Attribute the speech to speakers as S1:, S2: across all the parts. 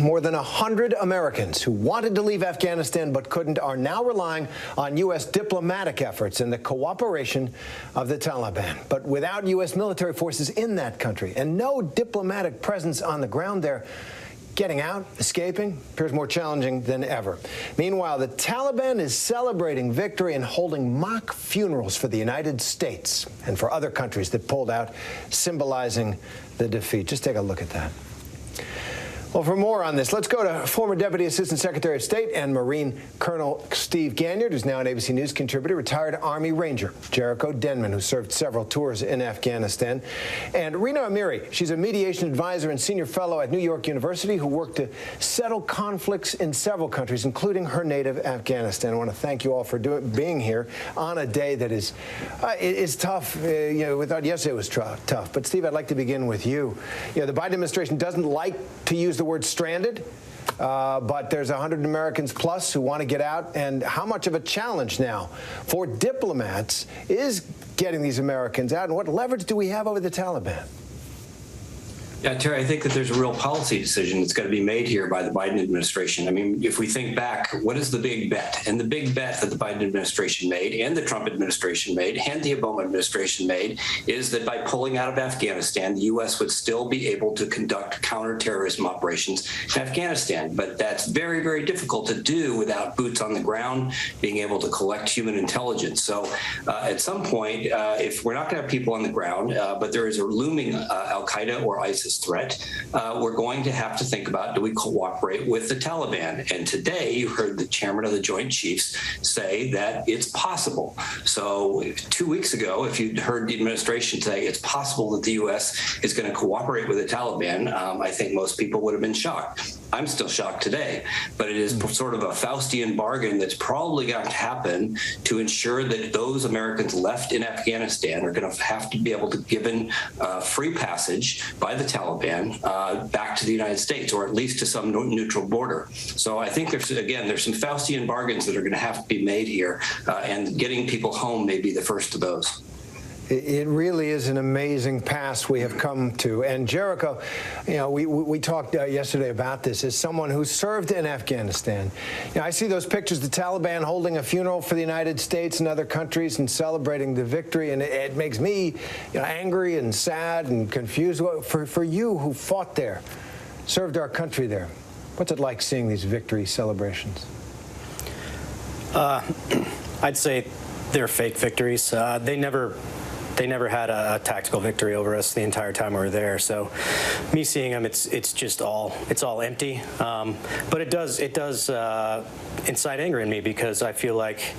S1: More than 100 Americans who wanted to leave Afghanistan but couldn't are now relying on U.S. diplomatic efforts and the cooperation of the Taliban. But without U.S. military forces in that country and no diplomatic presence on the ground there, getting out, escaping, appears more challenging than ever. Meanwhile, the Taliban is celebrating victory and holding mock funerals for the United States and for other countries that pulled out, symbolizing the defeat. Just take a look at that. Well, for more on this, let's go to former Deputy Assistant Secretary of State and Marine Colonel Steve Ganyard, who's now an ABC News contributor, retired Army Ranger Jericho Denman, who served several tours in Afghanistan, and Rina Amiri. She's a mediation advisor and senior fellow at New York University who worked to settle conflicts in several countries, including her native Afghanistan. I want to thank you all for being here on a day that is tough. We thought yesterday was tough. But, Steve, I'd like to begin with you. The Biden administration doesn't like to use the word stranded, but there's 100 Americans plus who want to get out. And how much of a challenge now for diplomats is getting these Americans out? And what leverage do we have over the Taliban?
S2: Yeah, Terry, I think that there's a real policy decision that's got to be made here by the Biden administration. I mean, if we think back, what is the big bet? And the big bet that the Biden administration made and the Trump administration made and the Obama administration made is that by pulling out of Afghanistan, the U.S. would still be able to conduct counterterrorism operations in Afghanistan. But that's very, very difficult to do without boots on the ground, being able to collect human intelligence. So at some point, if we're not going to have people on the ground, but there is a looming al-Qaeda or ISIS threat, we're going to have to think about, do we cooperate with the Taliban? And today you heard the chairman of the Joint Chiefs say that it's possible. So 2 weeks ago, if you'd heard the administration say it's possible that the U.S. is going to cooperate with the Taliban, I think most people would have been shocked. I'm still shocked today, but it is sort of a Faustian bargain that's probably going to happen to ensure that those Americans left in Afghanistan are going to have to be able to given free passage by the Taliban back to the United States, or at least to some neutral border. So I think there's some Faustian bargains that are going to have to be made here, and getting people home may be the first of those.
S1: It really is an amazing pass we have come to. And Jericho, we talked yesterday about this. As someone who served in Afghanistan, I see those pictures, the Taliban holding a funeral for the United States and other countries and celebrating the victory, and it makes me angry and sad and confused. For you who fought there, served our country there, what's it like seeing these victory celebrations?
S3: I'd say they're fake victories. They never had a tactical victory over us the entire time we were there. So, me seeing them, it's all empty. But it does incite anger in me, because I feel like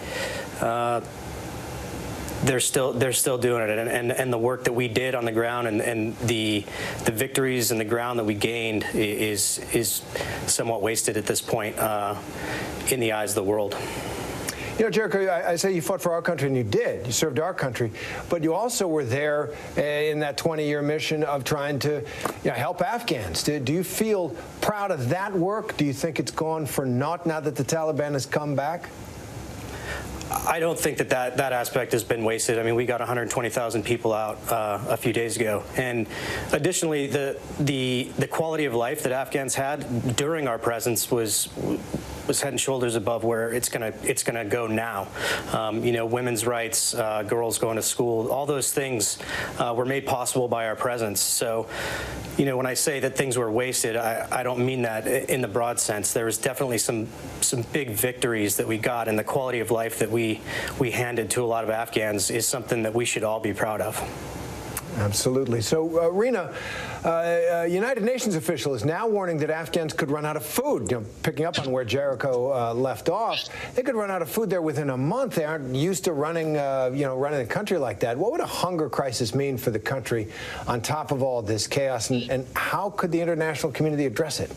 S3: they're still doing it, and the work that we did on the ground and the victories and the ground that we gained is somewhat wasted at this point in the eyes of the world.
S1: Jericho, I say you fought for our country, and you did. You served our country. But you also were there in that 20-year mission of trying to help Afghans. Do you feel proud of that work? Do you think it's gone for naught now that the Taliban has come back?
S3: I don't think that aspect has been wasted. I mean, we got 120,000 people out a few days ago, and additionally, the quality of life that Afghans had during our presence was head and shoulders above where it's gonna go now. Women's rights, girls going to school, all those things were made possible by our presence. So, when I say that things were wasted, I don't mean that in the broad sense. There was definitely some big victories that we got, and the quality of life that we handed to a lot of Afghans is something that we should all be proud of.
S1: Absolutely. So, Rina, United Nations official is now warning that Afghans could run out of food. Picking up on where Jericho left off, they could run out of food there within a month. They aren't used to running a country like that. What would a hunger crisis mean for the country on top of all this chaos, and how could the international community address it?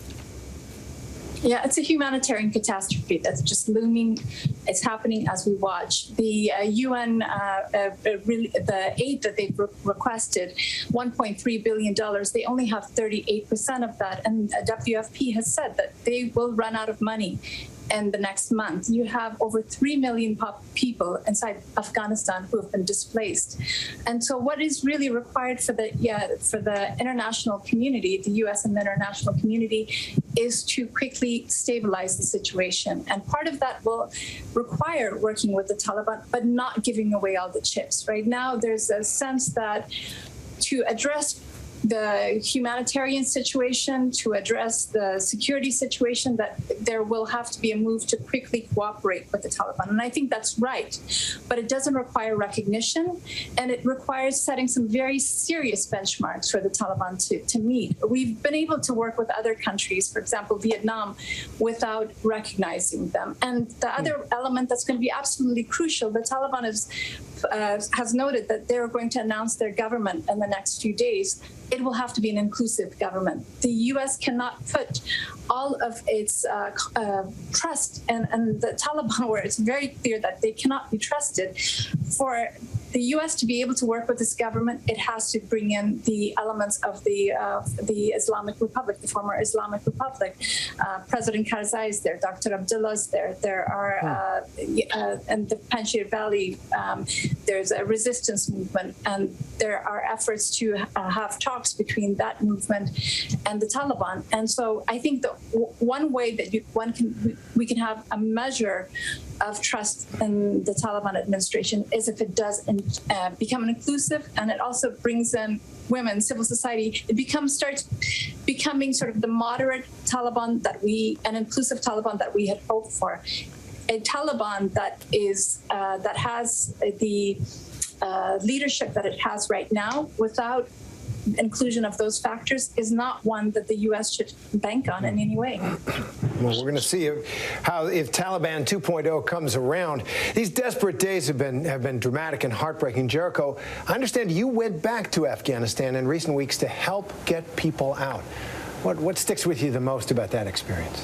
S4: Yeah, it's a humanitarian catastrophe that's just looming. It's happening as we watch. The UN, the aid that they've requested, $1.3 billion, they only have 38% of that. And WFP has said that they will run out of money in the next month. You have over 3 million people inside Afghanistan who have been displaced. And so what is really required for the international community, the U.S. and the international community, is to quickly stabilize the situation. And part of that will require working with the Taliban, but not giving away all the chips. Right now, there's a sense that to address the humanitarian situation, to address the security situation, that there will have to be a move to quickly cooperate with the Taliban. And I think that's right, but it doesn't require recognition, and it requires setting some very serious benchmarks for the Taliban to meet. We've been able to work with other countries, for example, Vietnam, without recognizing them. And the other element that's going to be absolutely crucial, the Taliban has noted that they're going to announce their government in the next few days. It will have to be an inclusive government. The U.S. cannot put all of its trust in the Taliban, where it's very clear that they cannot be trusted. For the U.S. to be able to work with this government, it has to bring in the elements of the Islamic Republic, the former Islamic Republic. President Karzai is there, Dr. Abdullah is there. There are, in the Panjshir Valley, there's a resistance movement, and there are efforts to have talks between that movement and the Taliban. And so I think the one way that we can have a measure of trust in the Taliban administration is if it does become inclusive, and it also brings in women, civil society. It starts becoming sort of the moderate Taliban an inclusive Taliban that we had hoped for. A Taliban that has the leadership that it has right now, without inclusion of those factors, is not one that the U.S. should bank on in any way.
S1: Well, we're going to see if Taliban 2.0 comes around. These desperate days have been dramatic and heartbreaking. Jericho, I understand you went back to Afghanistan in recent weeks to help get people out. What sticks with you the most about that experience?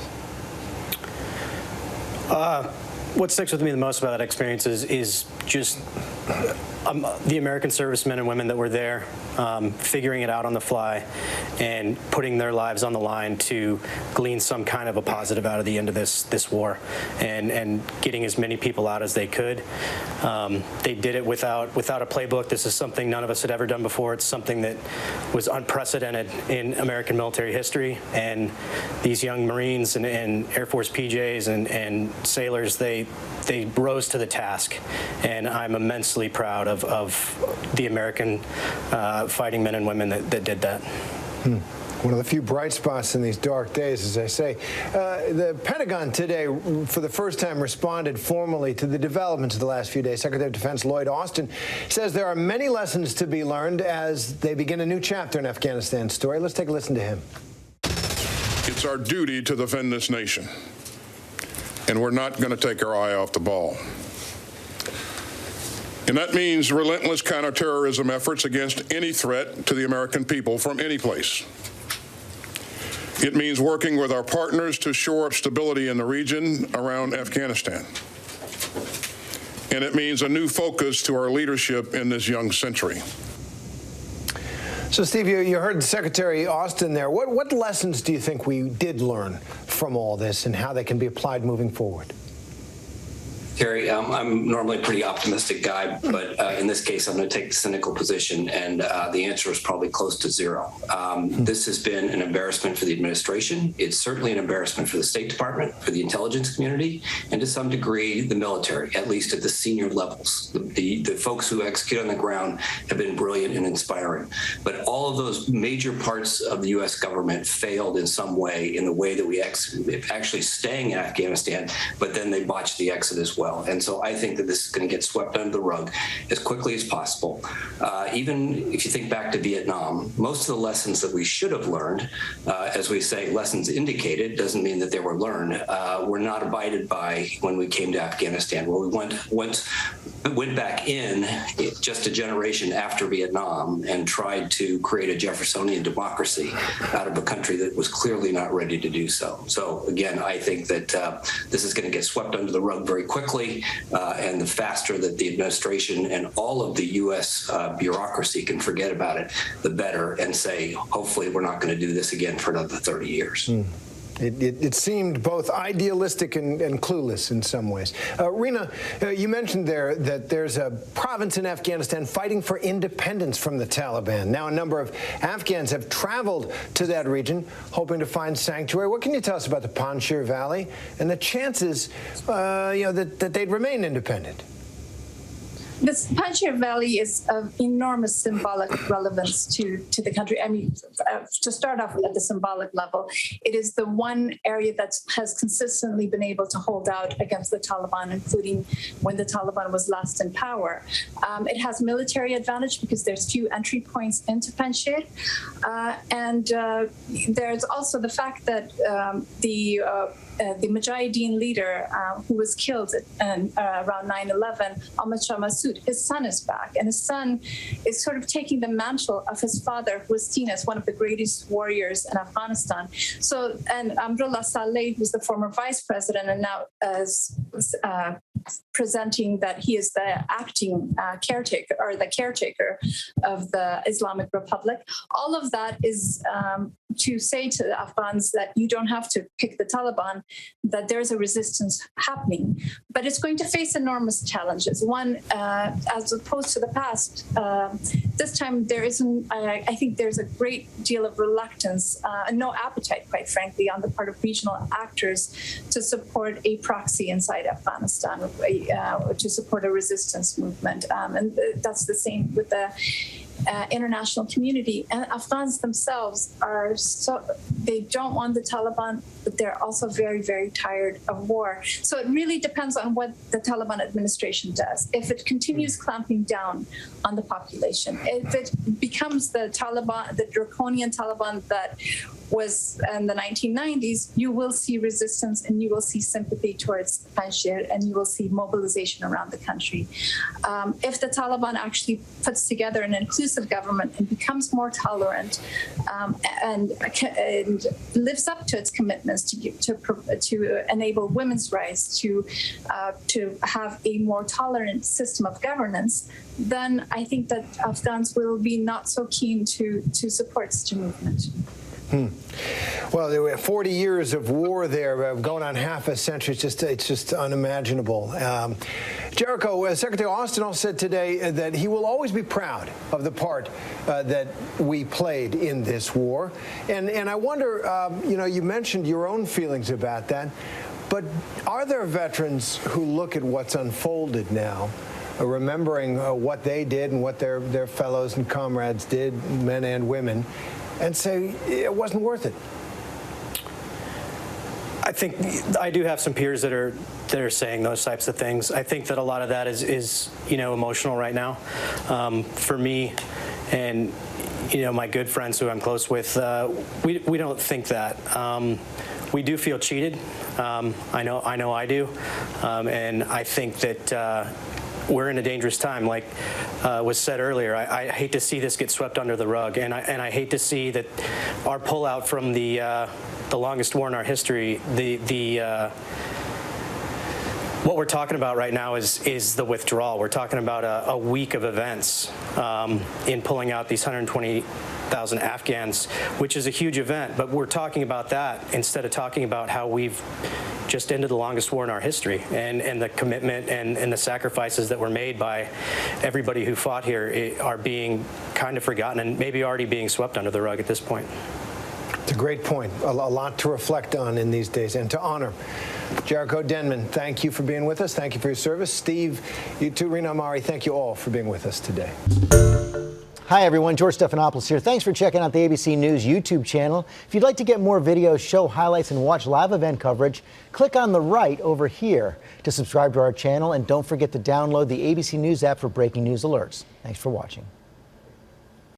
S3: What sticks with me the most about that experience is just the American servicemen and women that were there, figuring it out on the fly and putting their lives on the line to glean some kind of a positive out of the end of this war, and getting as many people out as they could. They did it without a playbook. This is something none of us had ever done before. It's something that was unprecedented in American military history. And these young Marines and Air Force PJs and sailors, they rose to the task. And I'm immensely proud of the American fighting men and women that did that.
S1: One of the few bright spots in these dark days, as I say. The Pentagon today, for the first time, responded formally to the developments of the last few days. Secretary of Defense Lloyd Austin says there are many lessons to be learned as they begin a new chapter in Afghanistan's story. Let's take a listen to him.
S5: It's our duty to defend this nation, and we're not going to take our eye off the ball. And that means relentless counterterrorism efforts against any threat to the American people from any place. It means working with our partners to shore up stability in the region around Afghanistan. And it means a new focus to our leadership in this young century.
S1: So, Steve, you heard Secretary Austin there. What lessons do you think we did learn from all this and how they can be applied moving forward?
S2: Terry, I'm normally a pretty optimistic guy, but in this case, I'm going to take the cynical position, and the answer is probably close to zero. This has been an embarrassment for the administration. It's certainly an embarrassment for the State Department, for the intelligence community, and to some degree, the military, at least at the senior levels. The folks who execute on the ground have been brilliant and inspiring. But all of those major parts of the U.S. government failed in some way, in the way that we actually staying in Afghanistan, but then they botched the exit as well. And so I think that this is going to get swept under the rug as quickly as possible. Even if you think back to Vietnam, most of the lessons that we should have learned, as we say, lessons indicated, doesn't mean that they were learned, were not abided by when we came to Afghanistan. Well, we went back in just a generation after Vietnam and tried to create a Jeffersonian democracy out of a country that was clearly not ready to do so. So again, I think that this is going to get swept under the rug very quickly. And the faster that the administration and all of the U.S. bureaucracy can forget about it, the better, and say, hopefully we're not going to do this again for another 30 years.
S1: It seemed both idealistic and clueless in some ways. Rina, you mentioned there that there's a province in Afghanistan fighting for independence from the Taliban. Now, a number of Afghans have traveled to that region hoping to find sanctuary. What can you tell us about the Panjshir Valley and the chances, that they'd remain independent?
S4: This Panjshir Valley is of enormous symbolic relevance to the country. I mean, to start off at the symbolic level, it is the one area that has consistently been able to hold out against the Taliban, including when the Taliban was last in power. It has military advantage because there's few entry points into Panjshir. And there's also the fact that the Mujahideen leader who was killed around 9/11, Ahmad Shah Massoud, his son is back, and his son is sort of taking the mantle of his father, who was seen as one of the greatest warriors in Afghanistan. So, and Amrullah Saleh, who's the former vice president, and now is presenting that he is the acting caretaker, or the caretaker of the Islamic Republic. All of that is to say to the Afghans that you don't have to pick the Taliban, that there's a resistance happening. But it's going to face enormous challenges. One, as opposed to the past, this time there isn't, I think there's a great deal of reluctance and no appetite, quite frankly, on the part of regional actors to support a proxy inside Afghanistan, to support a resistance movement. And that's the same with the international community. And Afghans themselves are they don't want the Taliban, but they're also very, very tired of war. So it really depends on what the Taliban administration does. If it continues clamping down on the population, if it becomes the Taliban, the draconian Taliban that was in the 1990s, you will see resistance and you will see sympathy towards Panjshir, and you will see mobilization around the country. If the Taliban actually puts together an inclusive government and becomes more tolerant and lives up to its commitments to enable women's rights, to have a more tolerant system of governance, then I think that Afghans will be not so keen to support such a movement.
S1: Well, there were 40 years of war there, going on half a century. It's just unimaginable. Jericho, Secretary Austin also said today that he will always be proud of the part that we played in this war. And I wonder, you mentioned your own feelings about that, but are there veterans who look at what's unfolded now, remembering what they did and what their fellows and comrades did, men and women, and say it wasn't worth it?
S3: I think I do have some peers that are saying those types of things. I think that a lot of that is emotional right now. For me and my good friends who I'm close with, we don't think that. We do feel cheated. I know I do, and I think that we're in a dangerous time. Like was said earlier, I hate to see this get swept under the rug, and I hate to see that our pullout from the longest war in our history, what we're talking about right now is the withdrawal. We're talking about a week of events in pulling out these 120,000 Afghans, which is a huge event. But we're talking about that instead of talking about how we've just ended the longest war in our history, and the commitment and the sacrifices that were made by everybody who fought here are being kind of forgotten and maybe already being swept under the rug at this point.
S1: It's a great point. A lot to reflect on in these days and to honor. Jericho Denman, thank you for being with us. Thank you for your service. Steve, you too. Rina Amari, thank you all for being with us today.
S6: Hi, everyone. George Stephanopoulos here. Thanks for checking out the ABC News YouTube channel. If you'd like to get more videos, show highlights, and watch live event coverage, click on the right over here to subscribe to our channel. And don't forget to download the ABC News app for breaking news alerts. Thanks for watching.